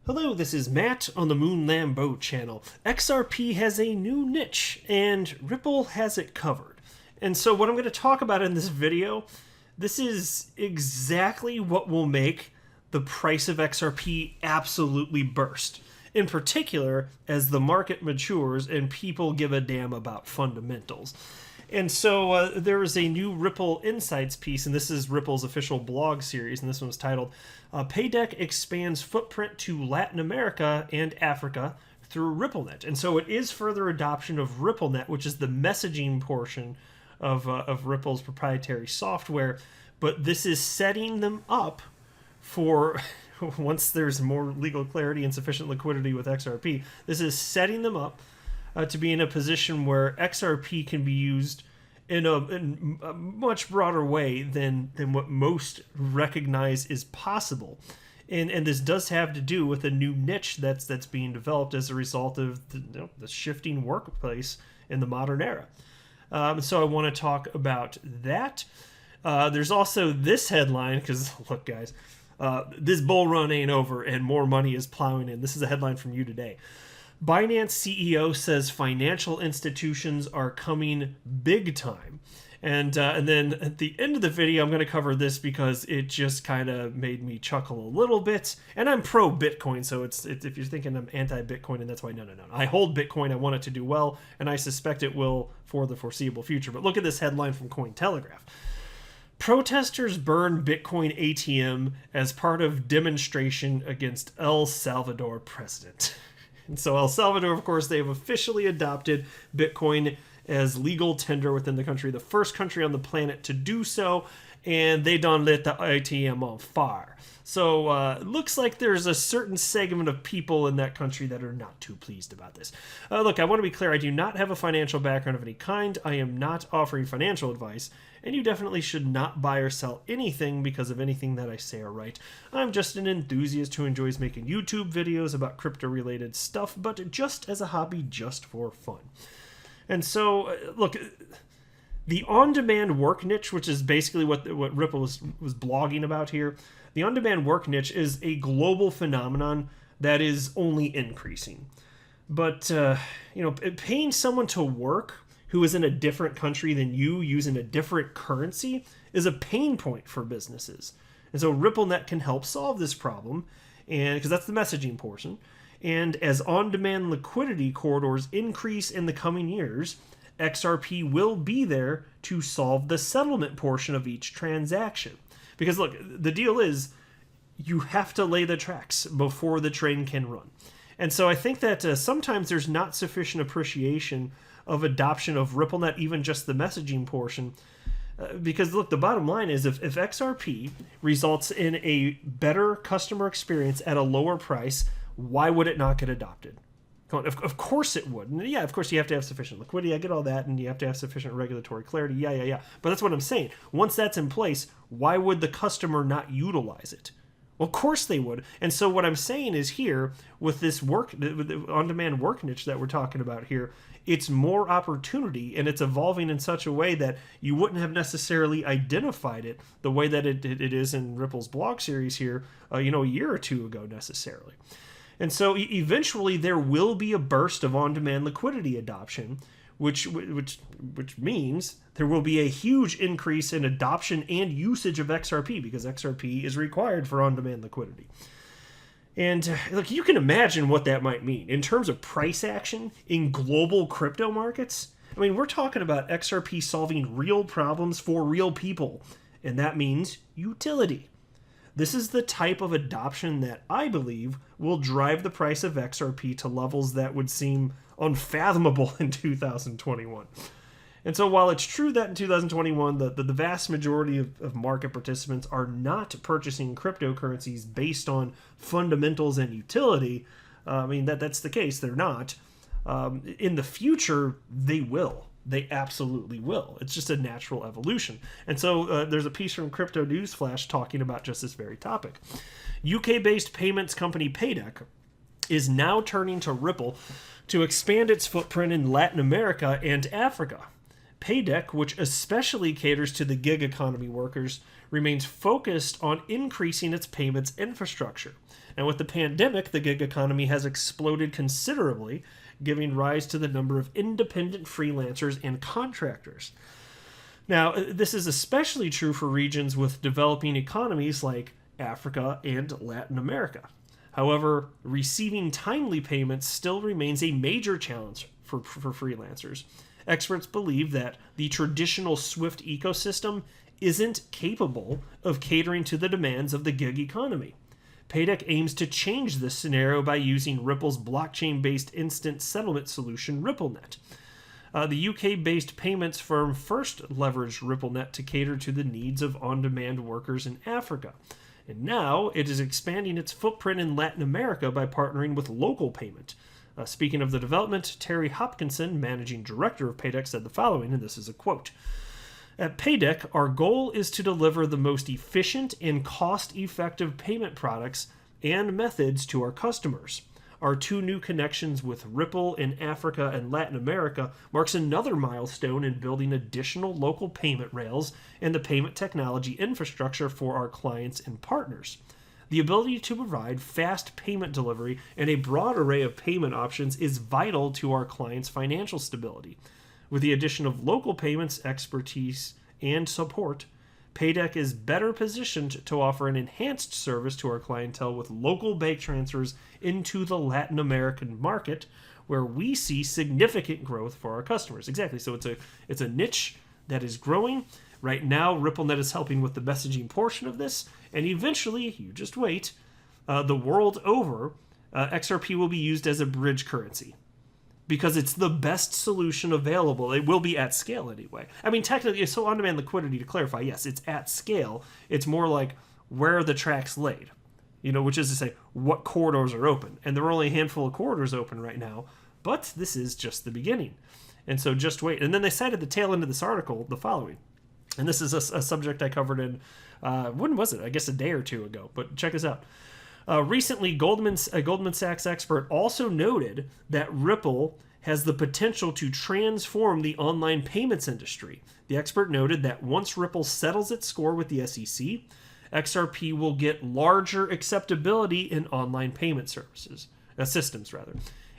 Hello, this is Matt on the Moon Lambeau channel. XRP has a new niche, and Ripple has it covered. And so what I'm going to talk about in this video, this is exactly what will make the price of XRP absolutely burst. In particular, as the market matures and people give a damn about fundamentals. And so there is a new Ripple Insights piece, and this is Ripple's official blog series, and this one was titled, Paydeck Expands Footprint to Latin America and Africa Through RippleNet. And so it is further adoption of RippleNet, which is the messaging portion of Ripple's proprietary software, but this is setting them up for, once there's more legal clarity and sufficient liquidity with XRP, this is setting them up to be in a position where XRP can be used in a much broader way than what most recognize is possible. And this does have to do with a new niche that's being developed as a result of the shifting workplace in the modern era. So I want to talk about that. There's also this headline, because look, guys, this bull run ain't over and more money is plowing in. This is a headline from You Today. Binance CEO says financial institutions are coming big time. And then at the end of the video, I'm going to cover this because it just kind of made me chuckle a little bit. And I'm pro-Bitcoin, so it's if you're thinking I'm anti-Bitcoin, and that's why, no. I hold Bitcoin, I want it to do well, and I suspect it will for the foreseeable future. But look at this headline from Cointelegraph. Protesters burn Bitcoin ATM as part of demonstration against El Salvador president. And so El Salvador, of course, they have officially adopted Bitcoin as legal tender within the country, the first country on the planet to do so, and they done lit the ATM on fire. So looks like there's a certain segment of people in that country that are not too pleased about this. Look, I want to be clear, I do not have a financial background of any kind. I am not offering financial advice, and you definitely should not buy or sell anything because of anything that I say or write. I'm just an enthusiast who enjoys making YouTube videos about crypto-related stuff, but just as a hobby, just for fun. And so, look, the on-demand work niche, which is basically what Ripple was blogging about here, the on-demand work niche is a global phenomenon that is only increasing. But, paying someone to work who is in a different country than you using a different currency is a pain point for businesses. And so RippleNet can help solve this problem, and because that's the messaging portion. And as on-demand liquidity corridors increase in the coming years, XRP will be there to solve the settlement portion of each transaction. Because look, the deal is you have to lay the tracks before the train can run. And so I think that sometimes there's not sufficient appreciation of adoption of RippleNet, even just the messaging portion. Because look, the bottom line is if XRP results in a better customer experience at a lower price, why would it not get adopted? Of course it would. And yeah, of course you have to have sufficient liquidity. I get all that, and you have to have sufficient regulatory clarity. Yeah. But that's what I'm saying. Once that's in place, why would the customer not utilize it? Well, of course they would. And so what I'm saying is here, with this with the on-demand work niche that we're talking about here, it's more opportunity, and it's evolving in such a way that you wouldn't have necessarily identified it the way that it is in Ripple's blog series here, a year or two ago necessarily. And so eventually there will be a burst of on-demand liquidity adoption, which means there will be a huge increase in adoption and usage of XRP because XRP is required for on-demand liquidity. And look, you can imagine what that might mean in terms of price action in global crypto markets. I mean, we're talking about XRP solving real problems for real people, and that means utility. This is the type of adoption that I believe will drive the price of XRP to levels that would seem unfathomable in 2021. And so while it's true that in 2021, the vast majority of market participants are not purchasing cryptocurrencies based on fundamentals and utility, that's the case, they're not. In the future, they will. They absolutely will. It's just a natural evolution. And so there's a piece from Crypto Newsflash talking about just this very topic. UK-based payments company Paydeck is now turning to Ripple to expand its footprint in Latin America and Africa. Paydeck, which especially caters to the gig economy workers, remains focused on increasing its payments infrastructure. And with the pandemic, the gig economy has exploded considerably, giving rise to the number of independent freelancers and contractors. Now, this is especially true for regions with developing economies like Africa and Latin America. However, receiving timely payments still remains a major challenge for freelancers. Experts believe that the traditional Swift ecosystem isn't capable of catering to the demands of the gig economy. Paydeck aims to change this scenario by using Ripple's blockchain-based instant settlement solution, RippleNet. The UK-based payments firm first leveraged RippleNet to cater to the needs of on-demand workers in Africa. And now it is expanding its footprint in Latin America by partnering with local payment. Speaking of the development, Terry Hopkinson, managing director of Paydeck, said the following, and this is a quote. At Paydeck, our goal is to deliver the most efficient and cost-effective payment products and methods to our customers. Our 2 new connections with Ripple in Africa and Latin America marks another milestone in building additional local payment rails and the payment technology infrastructure for our clients and partners. The ability to provide fast payment delivery and a broad array of payment options is vital to our clients' financial stability. With the addition of local payments, expertise, and support, Paydeck is better positioned to offer an enhanced service to our clientele with local bank transfers into the Latin American market, where we see significant growth for our customers. Exactly. So it's a niche that is growing. Right now, RippleNet is helping with the messaging portion of this, and eventually, you just wait, the world over, XRP will be used as a bridge currency, because it's the best solution available. It will be at scale anyway. I mean, technically, so on-demand liquidity, to clarify, yes, it's at scale. It's more like where are the tracks laid, which is to say what corridors are open. And there are only a handful of corridors open right now, but this is just the beginning. And so just wait. And then they cited the tail end of this article, the following. And this is a subject I covered in, when was it? I guess a day or two ago, but check this out. Recently, a Goldman Sachs expert also noted that Ripple has the potential to transform the online payments industry. The expert noted that once Ripple settles its score with the SEC, XRP will get larger acceptability in online payment systems.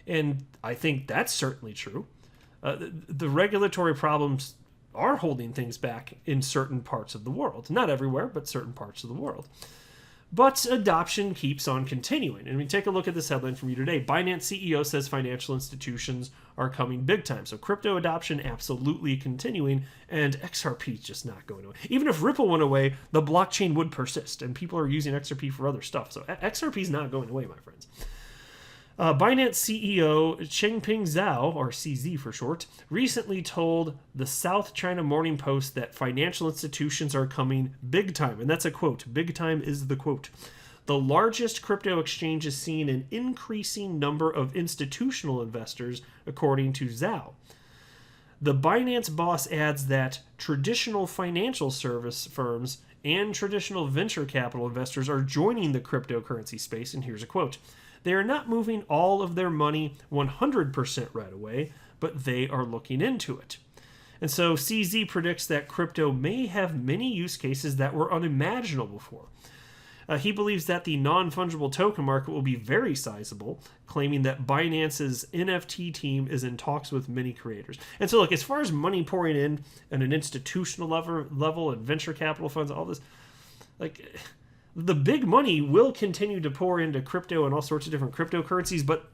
And I think that's certainly true. The regulatory problems are holding things back in certain parts of the world. Not everywhere, but certain parts of the world. But adoption keeps on continuing. And we take a look at this headline from you today. Binance CEO says financial institutions are coming big time. So crypto adoption absolutely continuing, and XRP is just not going away. Even if Ripple went away, the blockchain would persist, and people are using XRP for other stuff. So XRP is not going away, my friends. Binance CEO Changpeng Zhao, or CZ for short, recently told the South China Morning Post that financial institutions are coming big time. And that's a quote. Big time is the quote. The largest crypto exchange has seen an increasing number of institutional investors, according to Zhao. The Binance boss adds that traditional financial service firms and traditional venture capital investors are joining the cryptocurrency space. And here's a quote. They are not moving all of their money 100% right away, but they are looking into it. And so CZ predicts that crypto may have many use cases that were unimaginable before. He believes that the non-fungible token market will be very sizable, claiming that Binance's NFT team is in talks with many creators. And so, look, as far as money pouring in at an institutional level and venture capital funds, all this, like, the big money will continue to pour into crypto and all sorts of different cryptocurrencies, but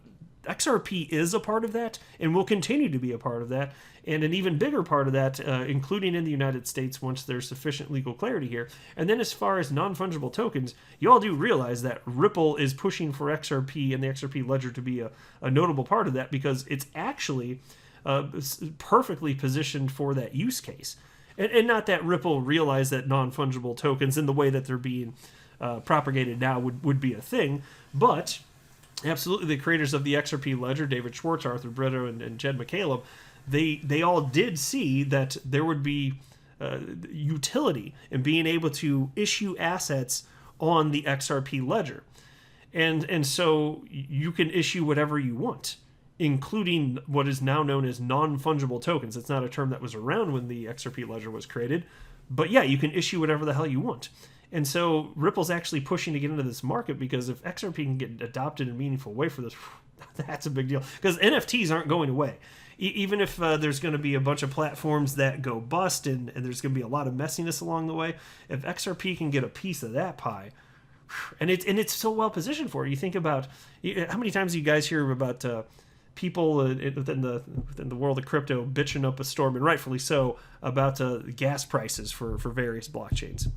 XRP is a part of that and will continue to be a part of that, and an even bigger part of that, including in the United States once there's sufficient legal clarity here. And then as far as non-fungible tokens, you all do realize that Ripple is pushing for XRP and the XRP Ledger to be a notable part of that, because it's actually perfectly positioned for that use case. And not that Ripple realized that non-fungible tokens in the way that they're being propagated now would be a thing, but absolutely the creators of the XRP Ledger, David Schwartz, Arthur Brito, and Jed McCaleb, they all did see that there would be utility in being able to issue assets on the XRP Ledger. And so you can issue whatever you want, including what is now known as non-fungible tokens. It's not a term that was around when the XRP Ledger was created, but yeah, you can issue whatever the hell you want. And so Ripple's actually pushing to get into this market because if XRP can get adopted in a meaningful way for this, that's a big deal. Because NFTs aren't going away. Even if there's going to be a bunch of platforms that go bust and there's going to be a lot of messiness along the way, if XRP can get a piece of that pie, and it's so well positioned for it. You think about how many times you guys hear about people within the world of crypto bitching up a storm, and rightfully so, about gas prices for various blockchains.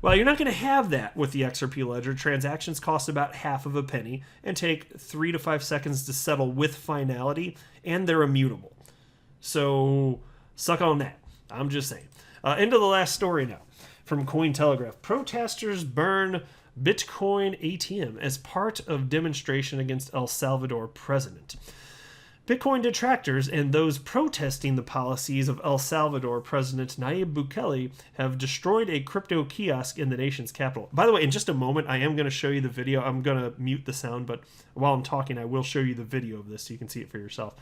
Well, you're not going to have that with the XRP Ledger. Transactions cost about half of a penny and take 3 to 5 seconds to settle with finality, and they're immutable. So suck on that. I'm just saying. Into the last story now from Cointelegraph. Protesters burn Bitcoin ATM as part of demonstration against El Salvador president. Bitcoin detractors and those protesting the policies of El Salvador President Nayib Bukele have destroyed a crypto kiosk in the nation's capital. By the way, in just a moment, I am going to show you the video. I'm going to mute the sound, but while I'm talking, I will show you the video of this so you can see it for yourself.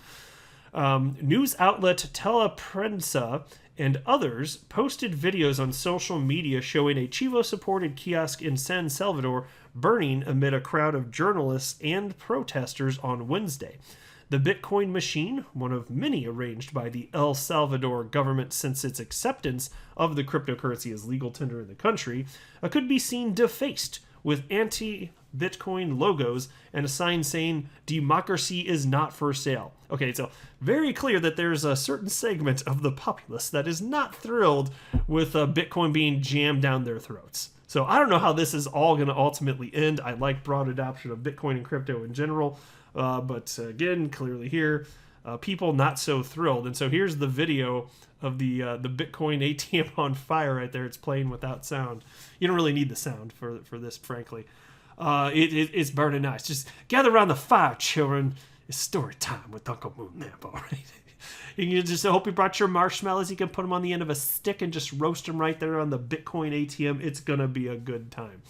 News outlet Teleprensa and others posted videos on social media showing a Chivo-supported kiosk in San Salvador burning amid a crowd of journalists and protesters on Wednesday. The Bitcoin machine, one of many arranged by the El Salvador government since its acceptance of the cryptocurrency as legal tender in the country, could be seen defaced with anti-Bitcoin logos and a sign saying, "Democracy is not for sale." Okay, so very clear that there's a certain segment of the populace that is not thrilled with Bitcoin being jammed down their throats. So I don't know how this is all going to ultimately end. I like broad adoption of Bitcoin and crypto in general. But again, clearly here, people not so thrilled. And so here's the video of the Bitcoin ATM on fire right there. It's playing without sound. You don't really need the sound for this, frankly. It's burning nice. Just gather around the fire, children. It's story time with Uncle Moonnambo, right? You can just hope you brought your marshmallows. You can put them on the end of a stick and just roast them right there on the Bitcoin ATM. It's going to be a good time.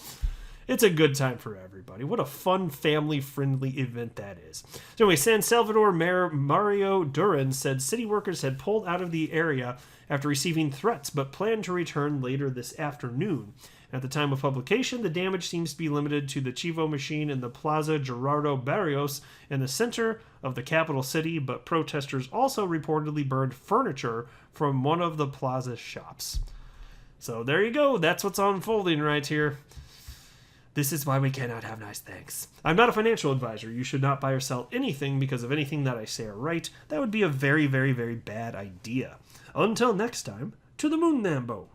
It's a good time for everybody. What a fun, family-friendly event that is. So anyway, San Salvador Mayor Mario Duran said city workers had pulled out of the area after receiving threats, but planned to return later this afternoon. At the time of publication, the damage seems to be limited to the Chivo machine in the Plaza Gerardo Barrios in the center of the capital city, but protesters also reportedly burned furniture from one of the plaza's shops. So there you go. That's what's unfolding right here. This is why we cannot have nice things. I'm not a financial advisor. You should not buy or sell anything because of anything that I say or write. That would be a very, very, very bad idea. Until next time, to the Moonnambo.